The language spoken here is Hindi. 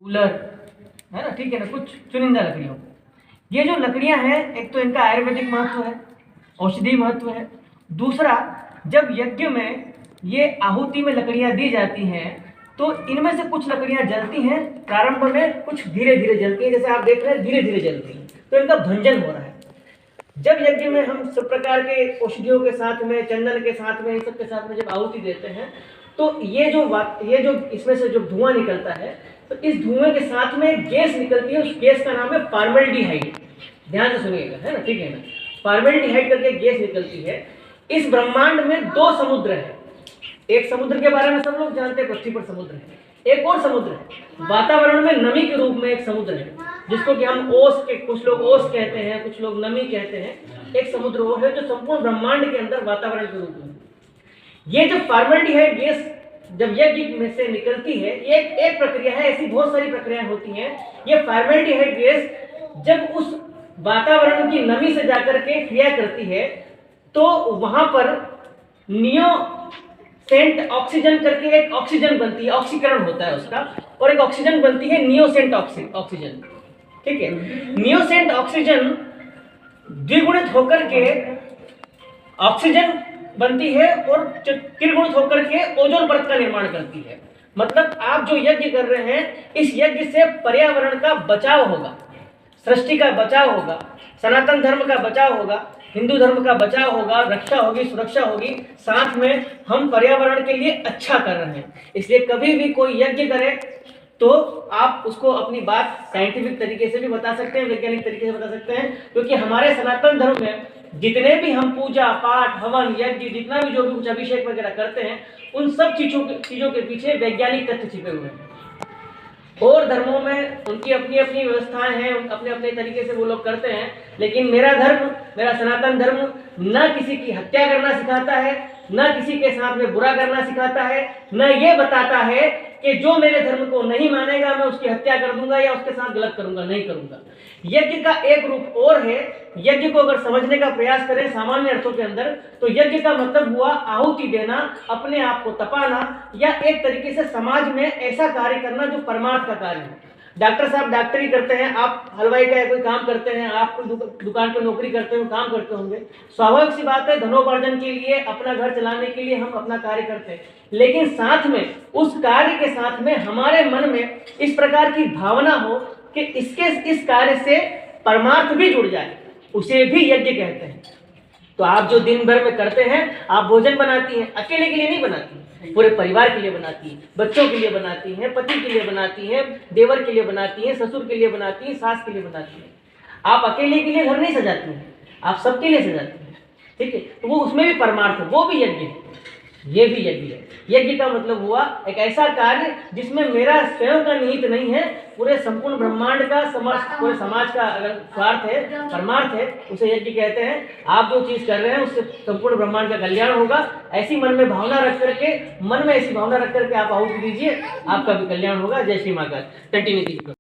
कूलर, है ना, ठीक है ना, कुछ चुनिंदा लकड़ियों। ये जो लकड़ियां हैं, एक तो इनका आयुर्वेदिक महत्व है, औषधि महत्व है। दूसरा, जब यज्ञ में ये आहुति में लकड़ियां दी जाती हैं तो इनमें से कुछ लकड़ियां जलती हैं प्रारंभ में, कुछ धीरे धीरे जलती हैं, जैसे आप देख रहे हैं धीरे धीरे जलती हैं, तो इनका भंजन हो रहा है। जब यज्ञ में हम सब प्रकार के औषधियों के साथ में, चंदन के साथ में, इन सब के साथ में जब आहुति देते हैं तो ये जो इसमें से जो धुआं निकलता है, तो इस धुएं के साथ में गैस निकलती है, उस गैस का नाम है फॉर्मल्डिहाइड। ध्यान से सुनिएगा, है ना, ठीक है ना। फॉर्मल्डिहाइड करके गैस निकलती है। इस ब्रह्मांड में दो समुद्र है। एक समुद्र के बारे में सब लोग जानते हैं, पृथ्वी पर समुद्र है। एक और समुद्र है, वातावरण में नमी के रूप में एक समुद्र है, जिसको कि हम ओस के, कुछ लोग ओस कहते हैं, कुछ लोग नमी कहते हैं। एक समुद्र वो है जो संपूर्ण ब्रह्मांड के अंदर वातावरण के रूप में। ये जो फॉर्मल्डिहाइड गैस जब यज्ञ में से निकलती है, एक प्रक्रिया है, ऐसी बहुत सारी प्रक्रियाएं होती हैं। ये फॉर्मल्डिहाइड गैस जब उस वातावरण की नमी से जाकर के क्रिया करती है तो वहां पर नियोसेंट ऑक्सीजन करके एक ऑक्सीजन बनती है, ऑक्सीकरण होता है उसका, और एक ऑक्सीजन बनती है नियोसेंट ऑक्सीजन, ठीक है। नियोसेंट ऑक्सीजन द्विगुणित होकर के ऑक्सीजन बनती है और त्रिगुणित होकर के ओजोन परत का निर्माण करती है। मतलब आप जो यज्ञ कर रहे हैं, इस यज्ञ से पर्यावरण का बचाव होगा, सृष्टि का बचाव होगा, सनातन धर्म का बचाव होगा, हिंदू धर्म का बचाव होगा, रक्षा होगी, सुरक्षा होगी, साथ में हम पर्यावरण के लिए अच्छा कर रहे हैं। इसलिए कभी भी कोई यज्ञ करे तो आप उसको अपनी बात साइंटिफिक तरीके से भी बता सकते हैं, वैज्ञानिक तरीके से बता सकते हैं, क्योंकि हमारे सनातन धर्म में जितने भी हम पूजा पाठ हवन यज्ञ जितना भी जो भी कुछ अभिषेक वगैरह करते हैं, उन सब चीजों के पीछे वैज्ञानिक तथ्य छिपे हुए हैं। और धर्मों में उनकी अपनी अपनी व्यवस्थाएं हैं, अपने अपने तरीके से वो लोग करते हैं, लेकिन मेरा धर्म, मेरा सनातन धर्म न किसी की हत्या करना सिखाता है, न किसी के साथ में बुरा करना सिखाता है, न ये बताता है कि जो मेरे धर्म को नहीं मानेगा मैं उसकी हत्या कर दूंगा या उसके साथ गलत करूंगा, नहीं करूंगा। यज्ञ का एक रूप और है। यज्ञ को अगर समझने का प्रयास करें सामान्य अर्थों के अंदर, तो यज्ञ का मतलब हुआ आहुति देना, अपने आप को तपाना, या एक तरीके से समाज में ऐसा कार्य करना जो परमार्थ का कार्य है। डॉक्टर साहब डॉक्टरी करते हैं, आप हलवाई का कोई काम करते हैं, आप दुकान पर नौकरी करते हो, काम करते होंगे। स्वाभाविक सी बात है, धनोपार्जन के लिए, अपना घर चलाने के लिए हम अपना कार्य करते हैं, लेकिन साथ में उस कार्य के साथ में हमारे मन में इस प्रकार की भावना हो कि इस कार्य से परमार्थ भी जुड़ जाए, उसे भी यज्ञ कहते हैं। तो आप जो दिन भर में करते हैं, आप भोजन बनाती हैं, अकेले के लिए नहीं बनाती, पूरे परिवार के लिए बनाती हैं, बच्चों के लिए बनाती हैं, पति के लिए बनाती हैं, देवर के लिए बनाती हैं, ससुर के लिए बनाती हैं, सास के लिए बनाती हैं। आप अकेले के लिए घर नहीं सजाती हैं, आप सबके लिए सजाती हैं, ठीक है। तो वो उसमें भी परमार्थ है, वो भी यज्ञ है, ये भी यज्ञ है। यज्ञ का मतलब हुआ एक ऐसा कार्य जिसमें मेरा स्वयं का निहित नहीं है, पूरे संपूर्ण ब्रह्मांड का, पूरे समाज का अगर स्वार्थ है, परमार्थ है, उसे यज्ञ कहते हैं। आप जो चीज कर रहे हैं उससे संपूर्ण ब्रह्मांड का कल्याण होगा। ऐसी मन में भावना रख करके, मन में ऐसी भावना रख करके आप आहुति दीजिए, आपका भी कल्याण होगा। जय श्री महाकाल। कंटिन्यू कीजिए।